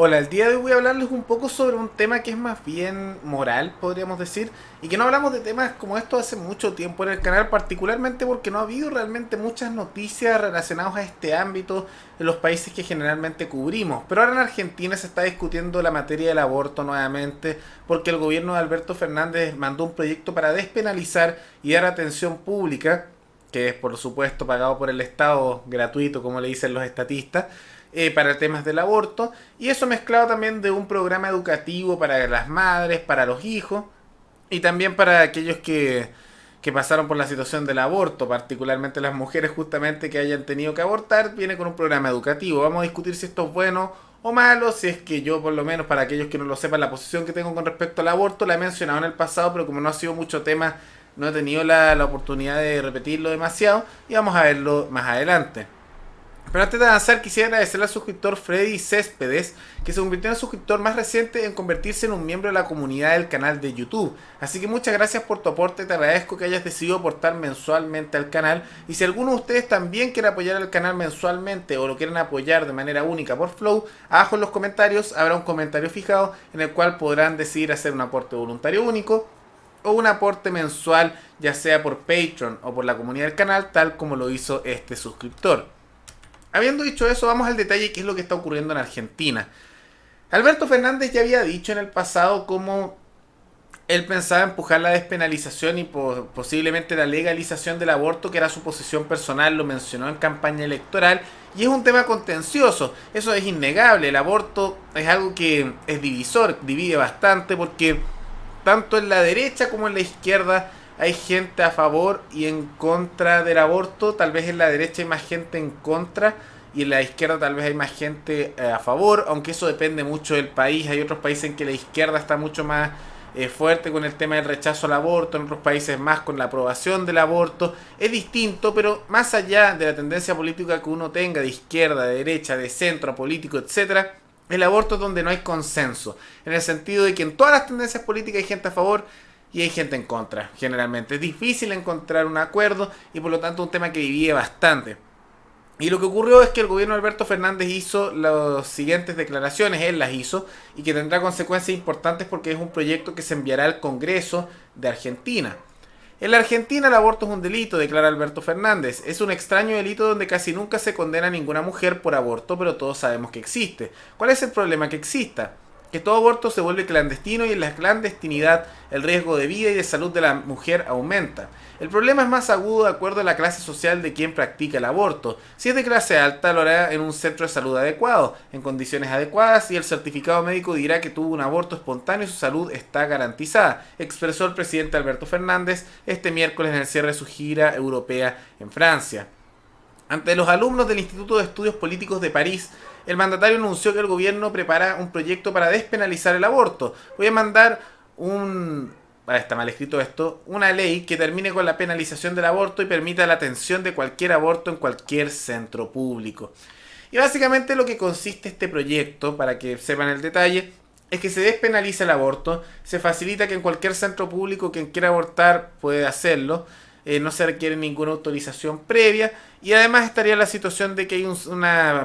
Hola, el día de hoy voy a hablarles un poco sobre un tema que es más bien moral, podríamos decir, y que no hablamos de temas como estos hace mucho tiempo en el canal, particularmente porque no ha habido realmente muchas noticias relacionadas a este ámbito en los países que generalmente cubrimos. Pero ahora en Argentina se está discutiendo la materia del aborto nuevamente, porque el gobierno de Alberto Fernández mandó un proyecto para despenalizar y dar atención pública, que es por supuesto pagado por el Estado, gratuito como le dicen los estatistas, para temas del aborto, y eso mezclado también de un programa educativo para las madres, para los hijos y también para aquellos que pasaron por la situación del aborto, particularmente las mujeres justamente que hayan tenido que abortar, viene con un programa educativo. Vamos a discutir si esto es bueno o malo, si es que yo por lo menos, para aquellos que no lo sepan, la posición que tengo con respecto al aborto la he mencionado en el pasado, pero como no ha sido mucho tema, no he tenido la oportunidad de repetirlo demasiado y vamos a verlo más adelante. Pero antes de avanzar quisiera agradecerle al suscriptor Freddy Céspedes, que se convirtió en el suscriptor más reciente en convertirse en un miembro de la comunidad del canal de YouTube. Así que muchas gracias por tu aporte, te agradezco que hayas decidido aportar mensualmente al canal. Y si alguno de ustedes también quiere apoyar al canal mensualmente o lo quieren apoyar de manera única por Flow, abajo en los comentarios habrá un comentario fijado en el cual podrán decidir hacer un aporte voluntario único o un aporte mensual, ya sea por Patreon o por la comunidad del canal, tal como lo hizo este suscriptor. Habiendo dicho eso, vamos al detalle qué es lo que está ocurriendo en Argentina. Alberto Fernández ya había dicho en el pasado cómo él pensaba empujar la despenalización y posiblemente la legalización del aborto, que era su posición personal, lo mencionó en campaña electoral, y es un tema contencioso, eso es innegable. El aborto es algo que es divisor, divide bastante, porque tanto en la derecha como en la izquierda hay gente a favor y en contra del aborto. Tal vez en la derecha hay más gente en contra y en la izquierda tal vez hay más gente a favor, aunque eso depende mucho del país. Hay otros países en que la izquierda está mucho más fuerte con el tema del rechazo al aborto, en otros países más con la aprobación del aborto. Es distinto, pero más allá de la tendencia política que uno tenga, de izquierda, de derecha, de centro, político, etcétera, el aborto es donde no hay consenso, en el sentido de que en todas las tendencias políticas hay gente a favor y hay gente en contra, generalmente. Es difícil encontrar un acuerdo y por lo tanto un tema que divide bastante. Y lo que ocurrió es que el gobierno de Alberto Fernández hizo las siguientes declaraciones, él las hizo, y que tendrá consecuencias importantes porque es un proyecto que se enviará al Congreso de Argentina. En la Argentina el aborto es un delito, declara Alberto Fernández. Es un extraño delito donde casi nunca se condena a ninguna mujer por aborto, pero todos sabemos que existe. ¿Cuál es el problema que exista? Que todo aborto se vuelve clandestino y en la clandestinidad el riesgo de vida y de salud de la mujer aumenta. El problema es más agudo de acuerdo a la clase social de quien practica el aborto. Si es de clase alta, lo hará en un centro de salud adecuado, en condiciones adecuadas, y el certificado médico dirá que tuvo un aborto espontáneo y su salud está garantizada, expresó el presidente Alberto Fernández este miércoles en el cierre de su gira europea en Francia. Ante los alumnos del Instituto de Estudios Políticos de París, el mandatario anunció que el gobierno prepara un proyecto para despenalizar el aborto. Voy a mandar está mal escrito esto, una ley que termine con la penalización del aborto y permita la atención de cualquier aborto en cualquier centro público. Y básicamente lo que consiste este proyecto, para que sepan el detalle, es que se despenaliza el aborto, se facilita que en cualquier centro público quien quiera abortar puede hacerlo, no se requiere ninguna autorización previa, y además estaría la situación de que hay un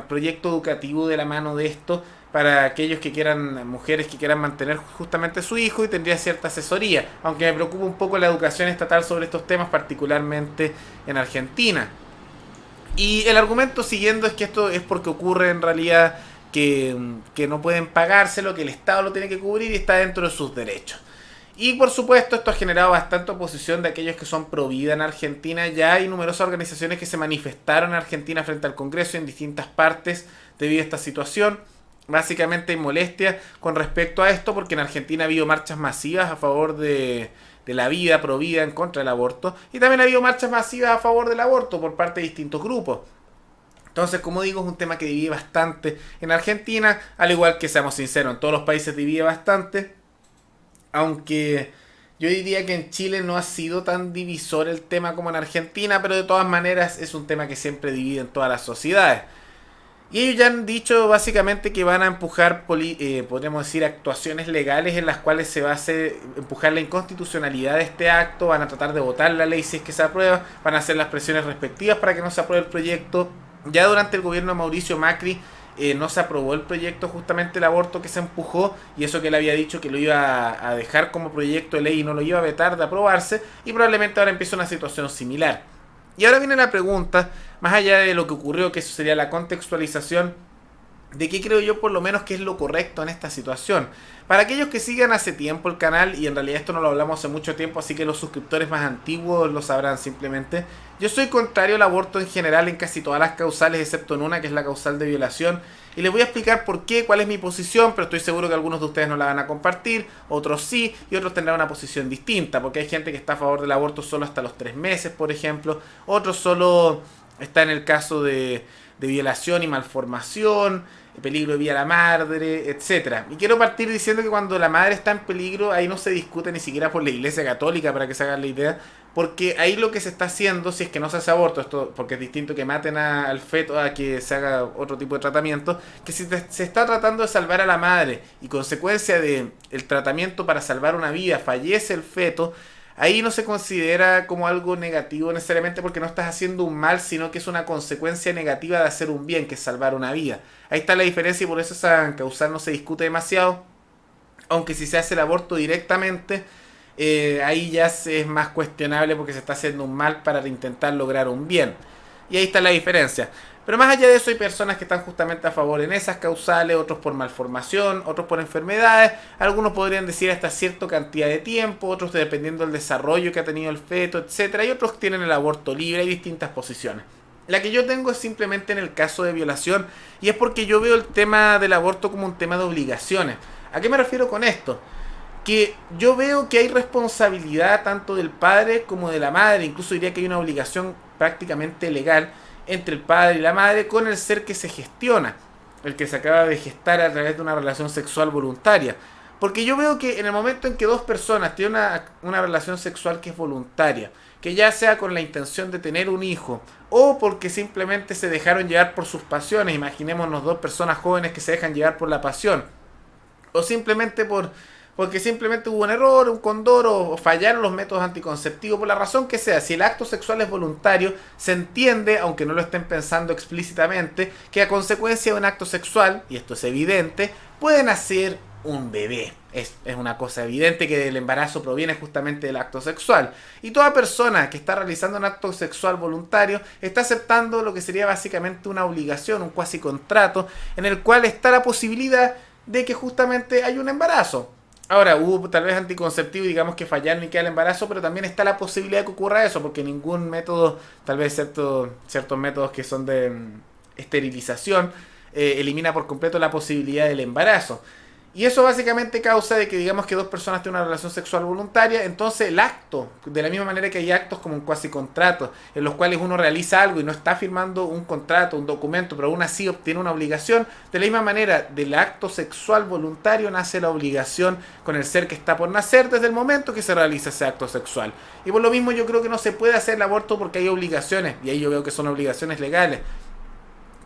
proyecto educativo de la mano de esto para aquellos que quieran, mujeres que quieran mantener justamente a su hijo, y tendría cierta asesoría, aunque me preocupa un poco la educación estatal sobre estos temas, particularmente en Argentina. Y el argumento siguiendo es que esto es porque ocurre en realidad que no pueden pagárselo, que el Estado lo tiene que cubrir y está dentro de sus derechos. Y por supuesto esto ha generado bastante oposición de aquellos que son pro vida en Argentina. Ya hay numerosas organizaciones que se manifestaron en Argentina frente al Congreso en distintas partes debido a esta situación. Básicamente hay molestia con respecto a esto porque en Argentina ha habido marchas masivas a favor de la vida, pro vida, en contra del aborto. Y también ha habido marchas masivas a favor del aborto por parte de distintos grupos. Entonces, como digo, es un tema que divide bastante en Argentina, al igual que, seamos sinceros, en todos los países divide bastante. Aunque yo diría que en Chile no ha sido tan divisor el tema como en Argentina, pero de todas maneras es un tema que siempre divide en todas las sociedades. Y ellos ya han dicho básicamente que van a empujar, podríamos decir, actuaciones legales en las cuales se va a hacer empujar la inconstitucionalidad de este acto, van a tratar de votar la ley si es que se aprueba, van a hacer las presiones respectivas para que no se apruebe el proyecto. Ya durante el gobierno de Mauricio Macri, no se aprobó el proyecto justamente el aborto que se empujó, y eso que él había dicho que lo iba a dejar como proyecto de ley y no lo iba a vetar de aprobarse, y probablemente ahora empieza una situación similar. Y ahora viene la pregunta, más allá de lo que ocurrió, que eso sería la contextualización, de qué creo yo por lo menos que es lo correcto en esta situación. Para aquellos que sigan hace tiempo el canal, y en realidad esto no lo hablamos hace mucho tiempo, así que los suscriptores más antiguos lo sabrán simplemente, yo soy contrario al aborto en general en casi todas las causales, excepto en una que es la causal de violación, y les voy a explicar por qué, cuál es mi posición, pero estoy seguro que algunos de ustedes no la van a compartir, otros sí, y otros tendrán una posición distinta, porque hay gente que está a favor del aborto solo hasta los 3 meses, por ejemplo, otros solo está en el caso de violación y malformación, peligro de vida a la madre, etcétera. Y quiero partir diciendo que cuando la madre está en peligro, ahí no se discute ni siquiera por la Iglesia Católica, para que se hagan la idea, porque ahí lo que se está haciendo, si es que no se hace aborto, esto porque es distinto que maten al feto a que se haga otro tipo de tratamiento, que si se está tratando de salvar a la madre y consecuencia de el tratamiento para salvar una vida fallece el feto, ahí no se considera como algo negativo necesariamente porque no estás haciendo un mal, sino que es una consecuencia negativa de hacer un bien, que es salvar una vida. Ahí está la diferencia y por eso esa causal no se discute demasiado. Aunque si se hace el aborto directamente, ahí ya es más cuestionable porque se está haciendo un mal para intentar lograr un bien. Y ahí está la diferencia. Pero más allá de eso hay personas que están justamente a favor en esas causales, otros por malformación, otros por enfermedades, algunos podrían decir hasta cierta cantidad de tiempo, otros dependiendo del desarrollo que ha tenido el feto, etcétera, y otros tienen el aborto libre, hay distintas posiciones. La que yo tengo es simplemente en el caso de violación, y es porque yo veo el tema del aborto como un tema de obligaciones. ¿A qué me refiero con esto? Que yo veo que hay responsabilidad tanto del padre como de la madre, incluso diría que hay una obligación prácticamente legal entre el padre y la madre con el ser que se gestiona, el que se acaba de gestar a través de una relación sexual voluntaria. Porque yo veo que en el momento en que dos personas tienen una relación sexual que es voluntaria, que ya sea con la intención de tener un hijo o porque simplemente se dejaron llevar por sus pasiones, imaginémonos dos personas jóvenes que se dejan llevar por la pasión, o simplemente porque simplemente hubo un error, un condoro, o fallaron los métodos anticonceptivos, por la razón que sea. Si el acto sexual es voluntario, se entiende, aunque no lo estén pensando explícitamente, que a consecuencia de un acto sexual, y esto es evidente, pueden nacer un bebé. Es una cosa evidente que el embarazo proviene justamente del acto sexual. Y toda persona que está realizando un acto sexual voluntario está aceptando lo que sería básicamente una obligación, un cuasi contrato, en el cual está la posibilidad de que justamente hay un embarazo. Ahora, hubo tal vez anticonceptivo y digamos que fallaron y queda el embarazo, pero también está la posibilidad de que ocurra eso, porque ningún método, tal vez ciertos métodos que son de esterilización, elimina por completo la posibilidad del embarazo. Y eso básicamente causa de que digamos que dos personas tienen una relación sexual voluntaria, entonces el acto, de la misma manera que hay actos como un cuasi contrato, en los cuales uno realiza algo y no está firmando un contrato, un documento, pero aún así obtiene una obligación, de la misma manera del acto sexual voluntario nace la obligación con el ser que está por nacer desde el momento que se realiza ese acto sexual. Y por lo mismo yo creo que no se puede hacer el aborto porque hay obligaciones, y ahí yo veo que son obligaciones legales,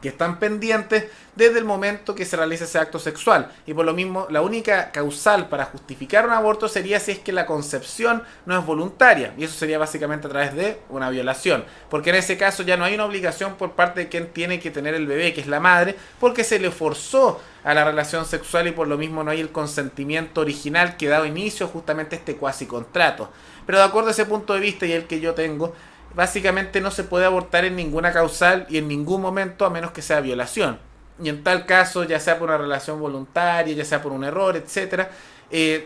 que están pendientes desde el momento que se realiza ese acto sexual. Y por lo mismo, la única causal para justificar un aborto sería si es que la concepción no es voluntaria. Y eso sería básicamente a través de una violación. Porque en ese caso ya no hay una obligación por parte de quien tiene que tener el bebé, que es la madre, porque se le forzó a la relación sexual y por lo mismo no hay el consentimiento original que da inicio justamente a este cuasi contrato. Pero de acuerdo a ese punto de vista y el que yo tengo, básicamente no se puede abortar en ninguna causal y en ningún momento a menos que sea violación. Y en tal caso, ya sea por una relación voluntaria, ya sea por un error, etcétera,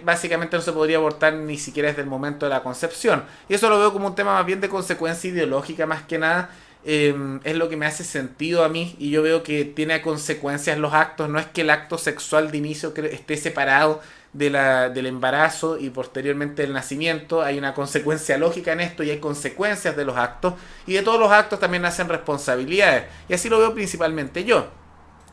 básicamente no se podría abortar ni siquiera desde el momento de la concepción. Y eso lo veo como un tema más bien de consecuencia ideológica más que nada. Es lo que me hace sentido a mí y yo veo que tiene consecuencias los actos. No es que el acto sexual de inicio esté separado del embarazo y posteriormente del nacimiento. Hay una consecuencia lógica en esto y hay consecuencias de los actos, y de todos los actos también nacen responsabilidades, y así lo veo principalmente yo.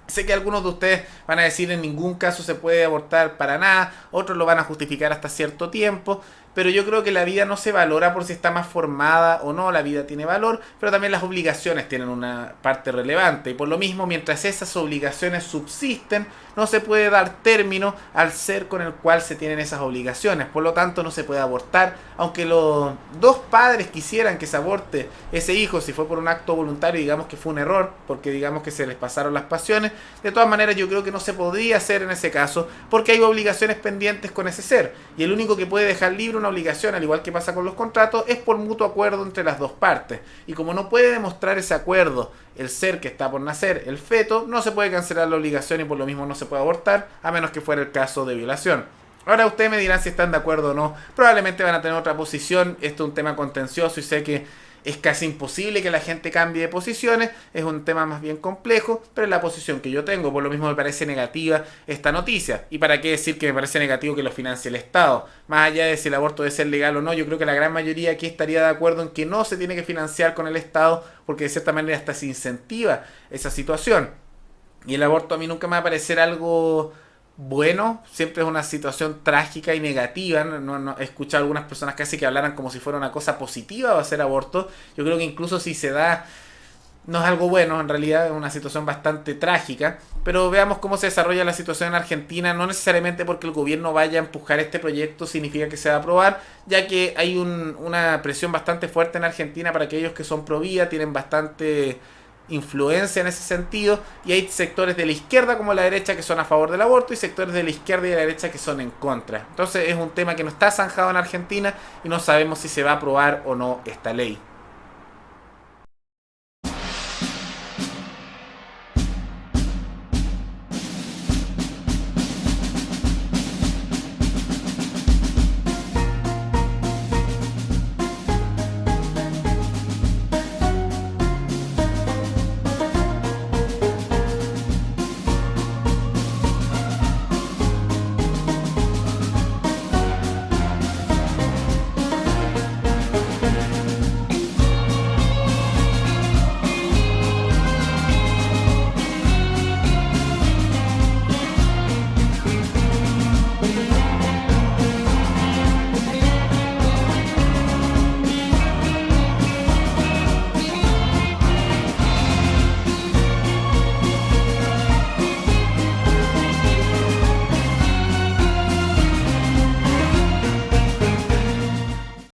Sé que algunos de ustedes van a decir en ningún caso se puede abortar para nada, otros lo van a justificar hasta cierto tiempo, pero yo creo que la vida no se valora por si está más formada o no, la vida tiene valor, pero también las obligaciones tienen una parte relevante, y por lo mismo, mientras esas obligaciones subsisten, no se puede dar término al ser con el cual se tienen esas obligaciones, por lo tanto no se puede abortar, aunque los dos padres quisieran que se aborte ese hijo, si fue por un acto voluntario, digamos que fue un error, porque digamos que se les pasaron las pasiones, de todas maneras yo creo que no se podría hacer en ese caso, porque hay obligaciones pendientes con ese ser, y el único que puede dejar libre una obligación, al igual que pasa con los contratos, es por mutuo acuerdo entre las dos partes, y como no puede demostrar ese acuerdo el ser que está por nacer, el feto, no se puede cancelar la obligación y por lo mismo no se puede abortar, a menos que fuera el caso de violación. Ahora ustedes me dirán si están de acuerdo o no, probablemente van a tener otra posición, esto es un tema contencioso y sé que es casi imposible que la gente cambie de posiciones, es un tema más bien complejo, pero es la posición que yo tengo, por lo mismo me parece negativa esta noticia. ¿Y para qué decir que me parece negativo que lo financie el Estado? Más allá de si el aborto debe ser legal o no, yo creo que la gran mayoría aquí estaría de acuerdo en que no se tiene que financiar con el Estado, porque de cierta manera hasta se incentiva esa situación. Y el aborto a mí nunca me va a parecer algo bueno, siempre es una situación trágica y negativa. He escuchado a algunas personas casi que hablaran como si fuera una cosa positiva o hacer aborto. Yo creo que incluso si se da, no es algo bueno, en realidad es una situación bastante trágica. Pero veamos cómo se desarrolla la situación en Argentina. No necesariamente porque el gobierno vaya a empujar este proyecto significa que se va a aprobar, ya que hay una presión bastante fuerte en Argentina para aquellos que son pro vida, tienen bastante influencia en ese sentido, y hay sectores de la izquierda como la derecha que son a favor del aborto y sectores de la izquierda y de la derecha que son en contra. Entonces es un tema que no está zanjado en Argentina y no sabemos si se va a aprobar o no esta ley.